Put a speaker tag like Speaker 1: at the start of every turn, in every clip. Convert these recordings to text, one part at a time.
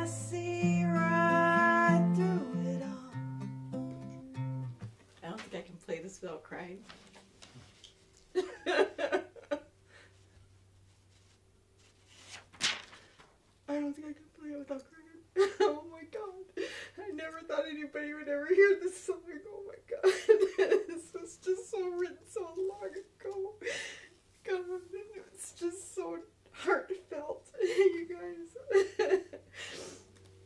Speaker 1: see right through it all. I don't think I can play this without crying. I don't think I can play it without crying. Oh my god. I never thought anybody would ever hear this song. Oh my god. This was just so written so long ago. God, it's just so heartfelt, you guys.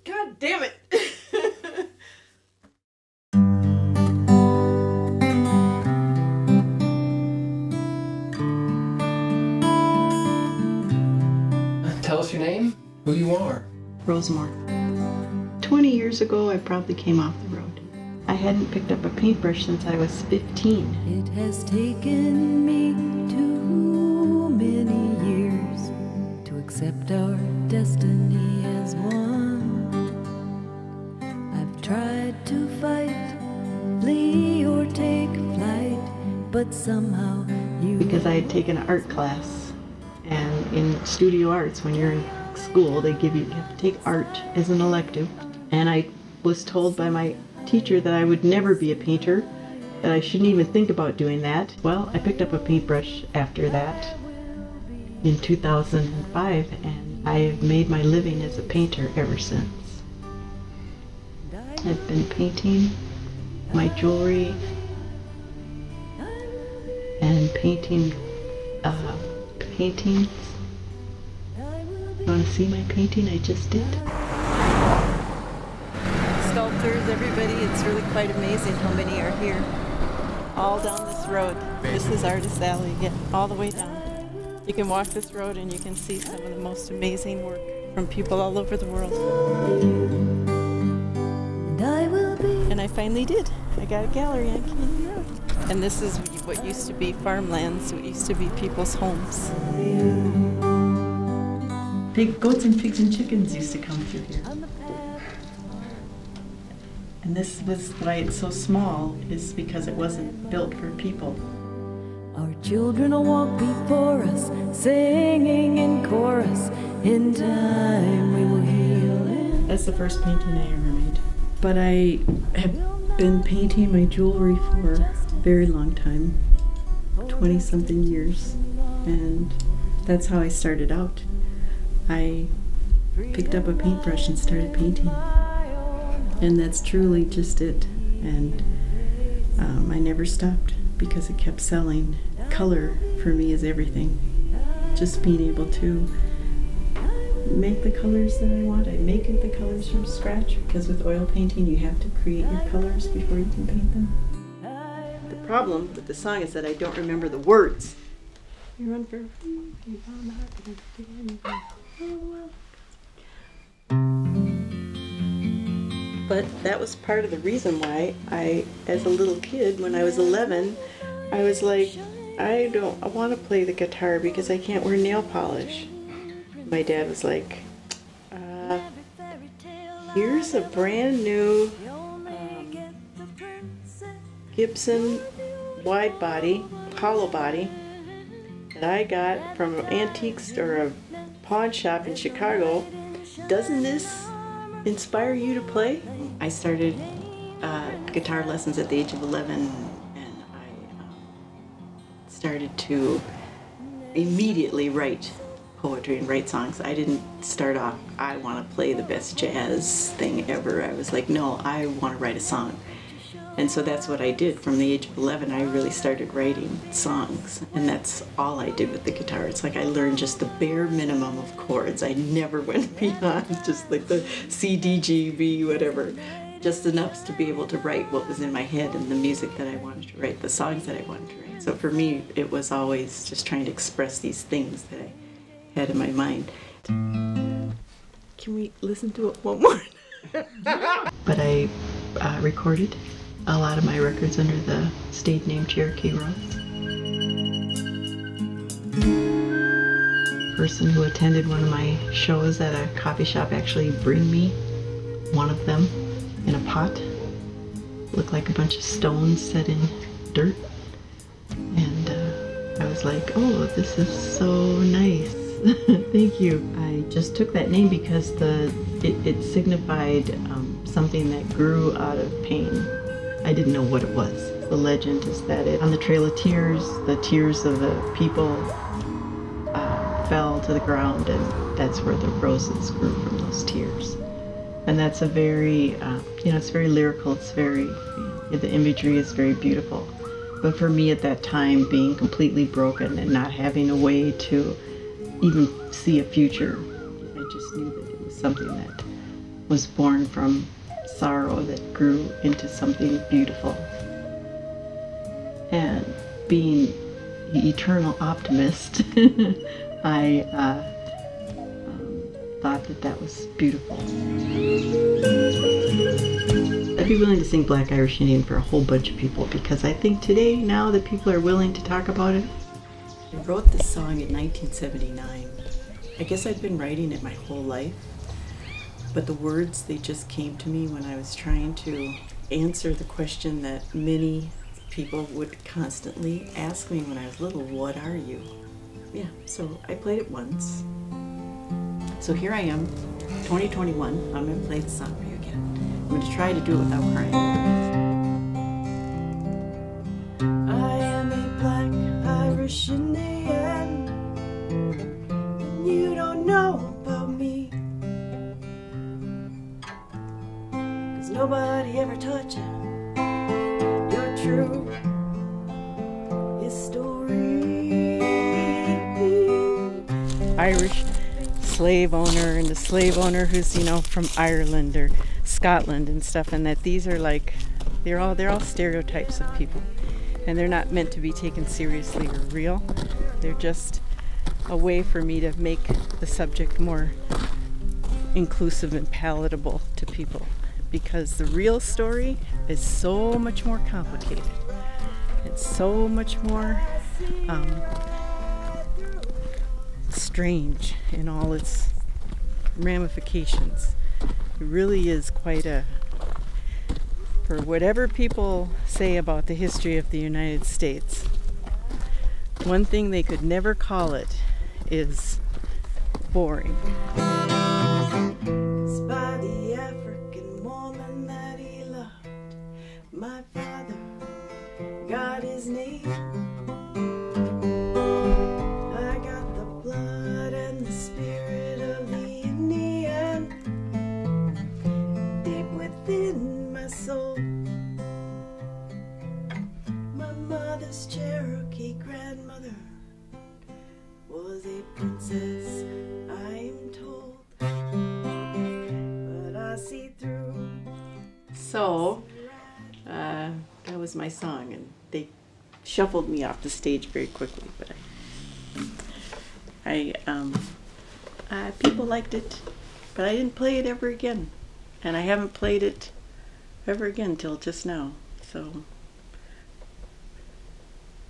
Speaker 1: God damn it.
Speaker 2: Tell us your name, who you are.
Speaker 3: Rosemore. 20 years ago, I probably came off the road. I hadn't picked up a paintbrush since I was 15.
Speaker 4: It has taken me too many years to accept our destiny as one. I've tried to fight, flee or take flight, but somehow you...
Speaker 3: Because I had taken an art class, and in studio arts, when you're in school, they give you have to take art as an elective. And I was told by my teacher that I would never be a painter, that I shouldn't even think about doing that. Well, I picked up a paintbrush after that in 2005, and I have made my living as a painter ever since. I've been painting my jewelry and painting paintings. You want to see my painting I just did?
Speaker 1: Sculptors, everybody, it's really quite amazing how many are here. All down this road. This is Artist Alley again, all the way down. You can walk this road and you can see some of the most amazing work from people all over the world. And I finally did. I got a gallery on Canyon Road. And this is what used to be farmlands, what used to be people's homes.
Speaker 3: Goats and pigs and chickens used to come through here. And this was why it's so small, is because it wasn't built for people.
Speaker 4: Our children will walk before us, singing in chorus. In time we will heal.
Speaker 3: That's the first painting I ever made. But I have been painting my jewelry for a very long time, 20-something years, and that's how I started out. I picked up a paintbrush and started painting, and that's truly just it. And I never stopped because it kept selling. Color for me is everything. Just being able to make the colors that I want. I make the colors from scratch, because with oil painting you have to create your colors before you can paint them. The problem with the song is that I don't remember the words. You run for But that was part of the reason why I, as a little kid, when I was 11, I was like, I want to play the guitar because I can't wear nail polish. My dad was like, here's a brand new Gibson wide body, hollow body, that I got from an antique store, a pawn shop in Chicago. Doesn't this inspire you to play? I started guitar lessons at the age of 11, and I started to immediately write poetry and write songs. I didn't start off, I want to play the best jazz thing ever. I was like, no, I want to write a song. And so that's what I did. From the age of 11, I really started writing songs, and that's all I did with the guitar. It's like I learned just the bare minimum of chords. I never went beyond just like the C, D, G, B, whatever. Just enough to be able to write what was in my head and the music that I wanted to write, the songs that I wanted to write. So for me, it was always just trying to express these things that I had in my mind. Can we listen to it one more? But I recorded a lot of my records under the stage name Cherokee Rose. The person who attended one of my shows at a coffee shop actually bring me one of them in a pot. Looked like a bunch of stones set in dirt. And I was like, oh, this is so nice. Thank you. I I just took that name because it signified something that grew out of pain. I didn't know what it was. The legend is that on the Trail of Tears, the tears of the people fell to the ground, and that's where the roses grew, from those tears. And that's a very, it's very lyrical. It's very, the imagery is very beautiful. But for me at that time, being completely broken and not having a way to even see a future, I just knew that it was something that was born from sorrow that grew into something beautiful. And being the eternal optimist, I thought that that was beautiful. I'd be willing to sing Black Irish Indian for a whole bunch of people, because I think today, now that people are willing to talk about it. I wrote this song in 1979. I guess I'd been writing it my whole life, but the words, they just came to me when I was trying to answer the question that many people would constantly ask me when I was little: what are you? Yeah, so I played it once. So here I am, 2021, I'm going to play the song for you again. I'm going to try to do it without crying.
Speaker 4: I am a Black Irish Indian, and you don't know about me, 'cause nobody ever touched your true history.
Speaker 3: Irish slave owner, and the slave owner who's, from Ireland or Scotland and stuff, and that these are like, they're all stereotypes of people, and they're not meant to be taken seriously or real. They're just a way for me to make the subject more inclusive and palatable to people, because the real story is so much more complicated. It's so much more strange in all its ramifications. It really is quite for whatever people say about the history of the United States, one thing they could never call it is boring.
Speaker 4: It's by the African woman that he loved, my father got his name. I got the blood and the spirit of the Indian deep within my soul. My mother's Cherokee grandmother was a princess, I'm told, but I see through.
Speaker 3: So, that was my song, and they shuffled me off the stage very quickly, but people liked it, but I didn't play it ever again, and I haven't played it ever again till just now. So,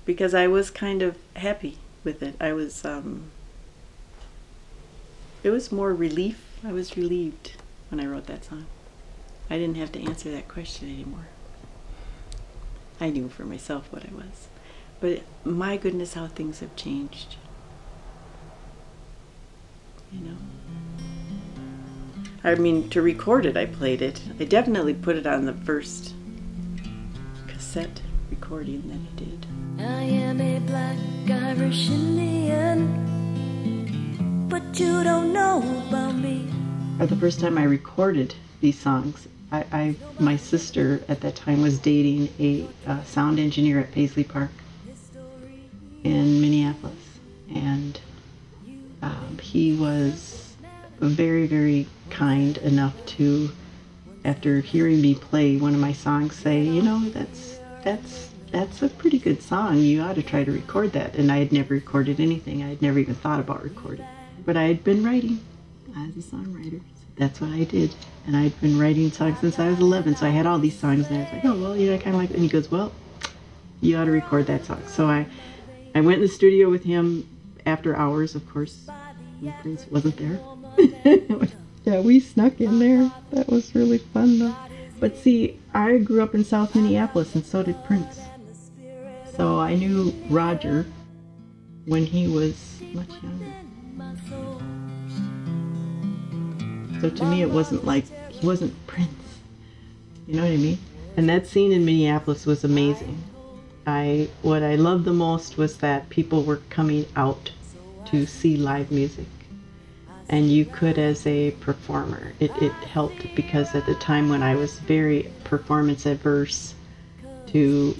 Speaker 3: because I was kind of happy with it, I was it was more relief. I was relieved when I wrote that song. I didn't have to answer that question anymore. I knew for myself what I was. But my goodness, how things have changed. I mean, to record it, I played it. I definitely put it on the first cassette recording that I did.
Speaker 4: I am a Black Irish Indian, but you don't know about me.
Speaker 3: The first time I recorded these songs, my sister at that time was dating a sound engineer at Paisley Park in Minneapolis, and he was very, very kind enough to, after hearing me play one of my songs, say, that's a pretty good song. You ought to try to record that. And I had never recorded anything. I had never even thought about recording. But I had been writing as a songwriter. So that's what I did. And I had been writing songs since I was 11. So I had all these songs, and I was like, oh, well, I kind of like it. And he goes, well, you ought to record that song. So I went in the studio with him after hours, of course. And Prince wasn't there. Yeah, we snuck in there. That was really fun, though. But see, I grew up in South Minneapolis, and so did Prince. So I knew Roger when he was much younger. So to me, it wasn't like, he wasn't Prince. You know what I mean? And that scene in Minneapolis was amazing. What I loved the most was that people were coming out to see live music. And you could, as a performer, it helped because at the time when I was very performance adverse, to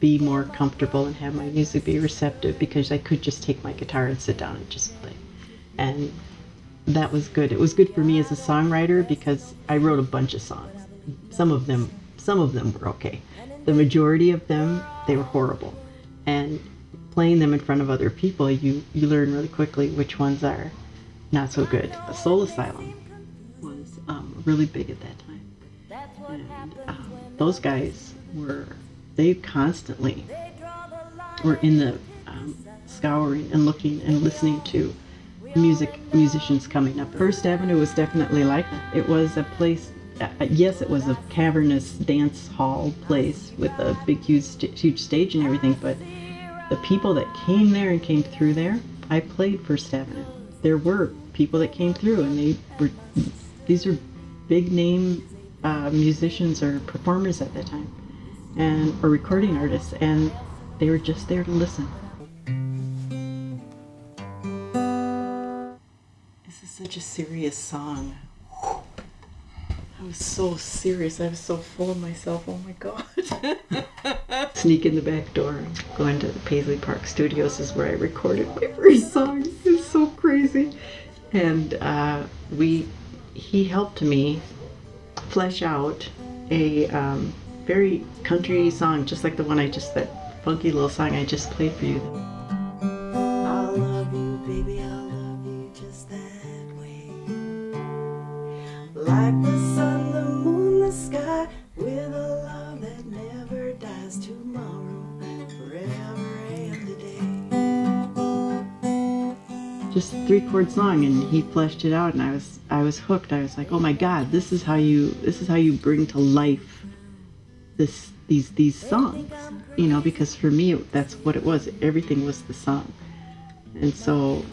Speaker 3: be more comfortable and have my music be receptive, because I could just take my guitar and sit down and just play. And that was good. It was good for me as a songwriter because I wrote a bunch of songs. Some of them were okay. The majority of them, they were horrible. And playing them in front of other people, you learn really quickly which ones are not so good. Soul Asylum was really big at that time. And those guys they constantly were in the scouring and looking and listening to musicians coming up. First Avenue was definitely like that. It was a place, yes, it was a cavernous dance hall place with a big, huge stage and everything, but the people that came there and came through there, I played First Avenue. There were people that came through, and these are big name musicians or performers at that time, or recording artists, and they were just there to listen. This is such a serious song. I was so serious. I was so full of myself. Oh my God. Sneak in the back door, go into the Paisley Park Studios is where I recorded my first song. This is so crazy. And he helped me flesh out a very country song, just like the one that funky little song I just played for you.
Speaker 4: I'll love you, baby, I'll love you just that way. Like the sun, the moon, the sky, with a love that never dies. Tomorrow, forever and a day.
Speaker 3: Just a 3-chord song, and he fleshed it out, and I was hooked. I was like, oh my God, this is how you bring to life these songs, you know, because for me that's what it was. Everything was the song. And so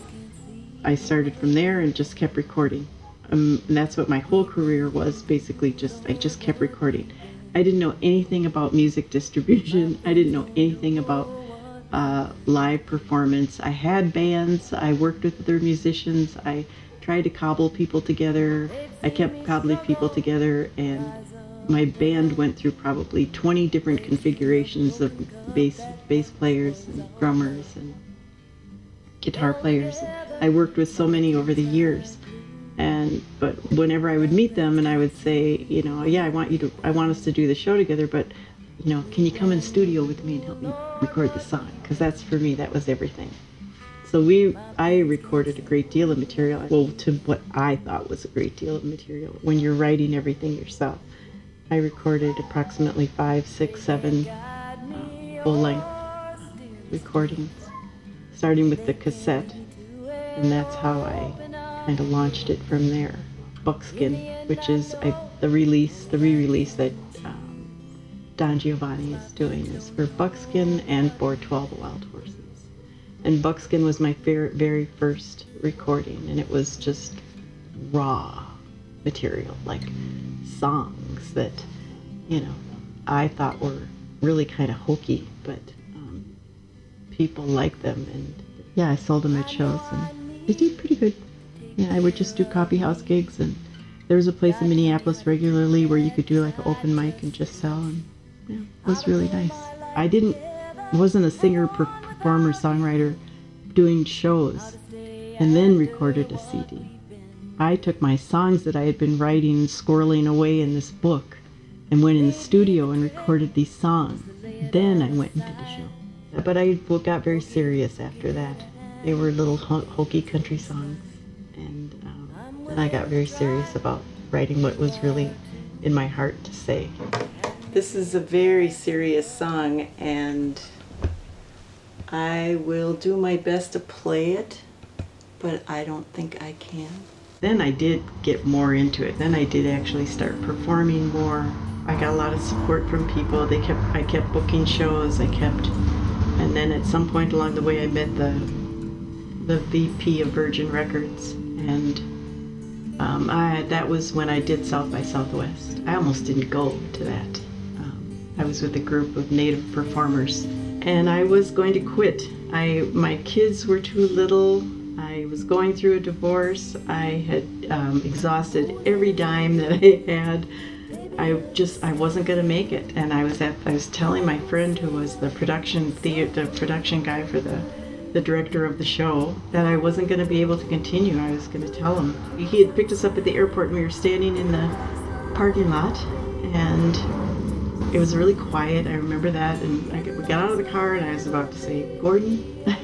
Speaker 3: I started from there and just kept recording. And that's what my whole career was, basically. I just kept recording. I didn't know anything about music distribution. I didn't know anything about live performance. I had bands. I worked with other musicians. I tried to cobble people together. I kept cobbling people together, and my band went through probably 20 different configurations of bass players and drummers and guitar players. I worked with so many over the years, but whenever I would meet them and I would say, you know, yeah, I want us to do the show together, but you know, can you come in the studio with me and help me record the song? Because that's, for me, that was everything. So I recorded a great deal of material, well, to what I thought was a great deal of material when you're writing everything yourself. I recorded approximately 5, 6, 7 full-length recordings, starting with the cassette, and that's how I kind of launched it from there. Buckskin, which is the re-release that Don Giovanni is doing, is for Buckskin and for 12 Wild Horses. And Buckskin was my very first recording, and it was just raw material, like songs that, you know, I thought were really kind of hokey, but people liked them, and yeah, I sold them at shows, and they did pretty good. Yeah, I would just do coffee house gigs, and there was a place in Minneapolis regularly where you could do like an open mic and just sell, and yeah, it was really nice. I wasn't a singer, performer, songwriter doing shows and then recorded a CD. I took my songs that I had been writing, squirreling away in this book, and went in the studio and recorded these songs. Then I went and did the show. But I got very serious after that. They were little hokey country songs, and then I got very serious about writing what was really in my heart to say. This is a very serious song, and I will do my best to play it, but I don't think I can. Then I did get more into it. Then I did actually start performing more. I got a lot of support from people. I kept booking shows. And then at some point along the way, I met the VP of Virgin Records, and That was when I did South by Southwest. I almost didn't go to that. I was with a group of Native performers, and I was going to quit. My kids were too little. I was going through a divorce. I had exhausted every dime that I had. I wasn't going to make it, and I was telling my friend who was the production guy for the director of the show that I wasn't going to be able to continue. I was going to tell him. He had picked us up at the airport, and we were standing in the parking lot, and it was really quiet. I remember that, and we got out of the car, and I was about to say, "Gordon, I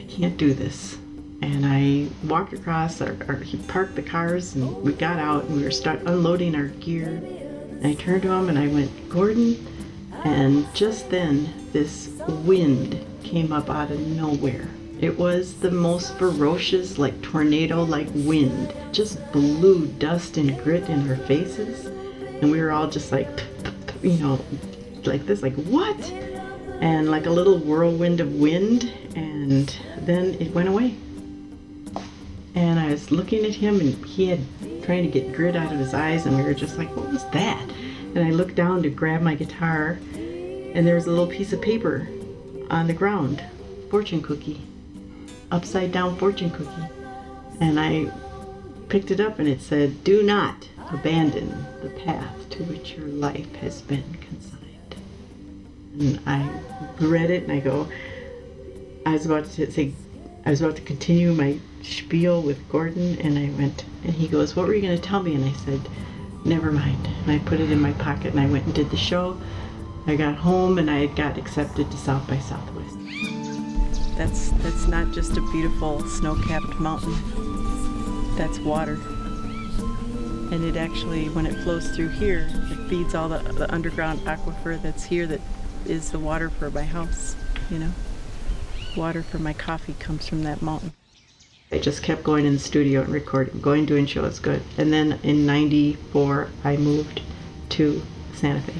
Speaker 3: can't do this." And I walked across, he parked the cars, and we got out, and we were unloading our gear. And I turned to him, and I went, "Gordon," and just then, this wind came up out of nowhere. It was the most ferocious, like tornado-like wind. Just blew dust and grit in our faces, and we were all just like, you know, like this, like, what? And like a little whirlwind of wind, and then it went away. And I was looking at him, and he had trying to get grit out of his eyes, and we were just like, what was that? And I looked down to grab my guitar, and there was a little piece of paper on the ground, fortune cookie, upside down fortune cookie. And I picked it up, and it said, "Do not abandon the path to which your life has been consigned." And I read it, and I was about to continue my spiel with Gordon, and I went, and he goes, "What were you going to tell me?" And I said, "Never mind." And I put it in my pocket, and I went and did the show. I got home, and I got accepted to South by Southwest. That's not just a beautiful snow-capped mountain. That's water. And it actually, when it flows through here, it feeds all the underground aquifer that's here that is the water for my house, you know. Water for my coffee comes from that mountain. I just kept going in the studio and recording, doing shows, good. And then in '94, I moved to Santa Fe.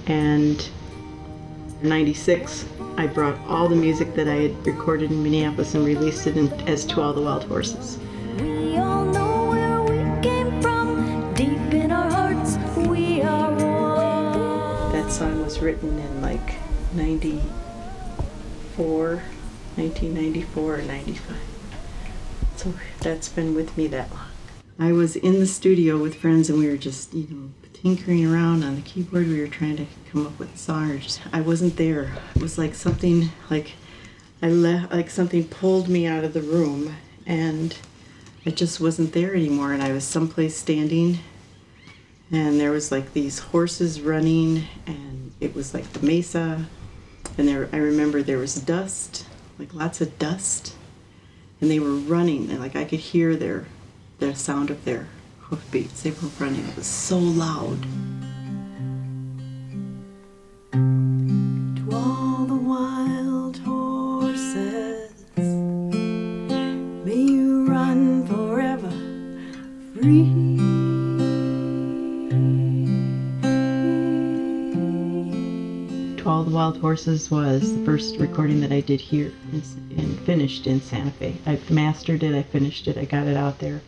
Speaker 3: And in '96, I brought all the music that I had recorded in Minneapolis and released it as To All the Wild Horses.
Speaker 4: We all know where we came from, deep in our hearts we are one.
Speaker 3: That song was written in like 1994 or 95. So that's been with me that long. I was in the studio with friends, and we were just, you know, tinkering around on the keyboard. We were trying to come up with a song. I wasn't there. It was like something, like something pulled me out of the room, and I just wasn't there anymore. And I was someplace standing, and there was like these horses running, and it was like the mesa, and I remember there was dust, like lots of dust, and they were running, and like I could hear the sound of their hoofbeats. They were running. It was so loud.
Speaker 4: To all the wild horses, may you run forever free.
Speaker 3: To All the Wild Horses was the first recording that I did here and finished in Santa Fe. I mastered it, I finished it, I got it out there.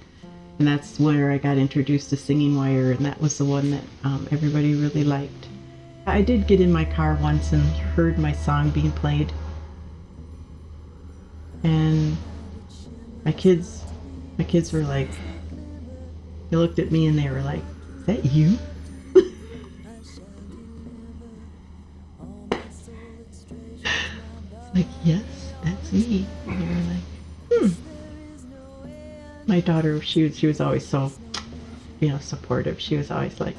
Speaker 3: And that's where I got introduced to Singing Wire, and that was the one that everybody really liked. I did get in my car once and heard my song being played. And my kids were like, they looked at me and they were like, "Is that you?" Like, "Yes, that's me." And they were like, My daughter, she was always so, you know, supportive. She was always like,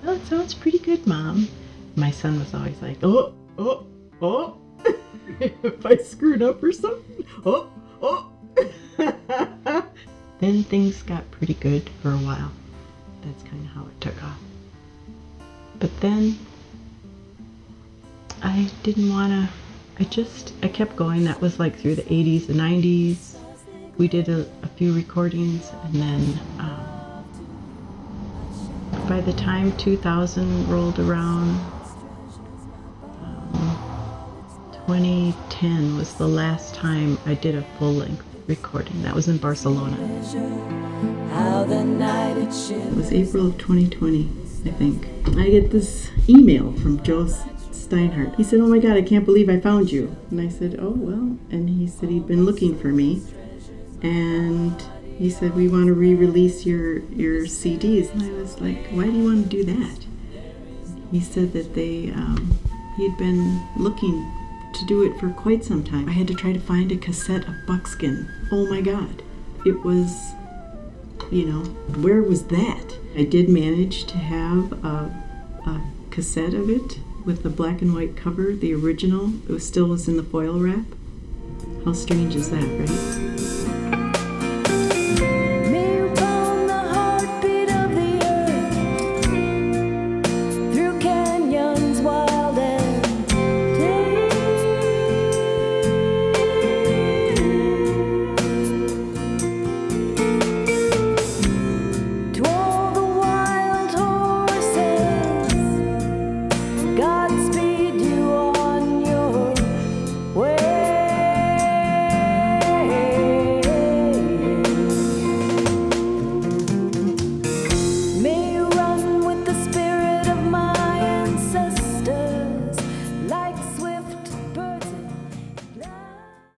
Speaker 3: "Oh, it sounds pretty good, Mom." My son was always like, oh. If I screwed up or something, oh. Then things got pretty good for a while. That's kind of how it took off. But then I didn't want to, I kept going. That was like through the 80s, the 90s. We did a few recordings, and then by the time 2000 rolled around, 2010 was the last time I did a full length recording. That was in Barcelona.
Speaker 4: How the night it
Speaker 3: It was April of 2020, I think. I get this email from Joe Steinhardt. He said, "Oh my God, I can't believe I found you." And I said, "Oh, well." And he said he'd been looking for me. And he said, "We want to re-release your CDs." And I was like, "Why do you want to do that?" He said that he had been looking to do it for quite some time. I had to try to find a cassette of Buckskin. Oh my God. It was, where was that? I did manage to have a cassette of it with the black and white cover, the original. It still was in the foil wrap. How strange is that, right?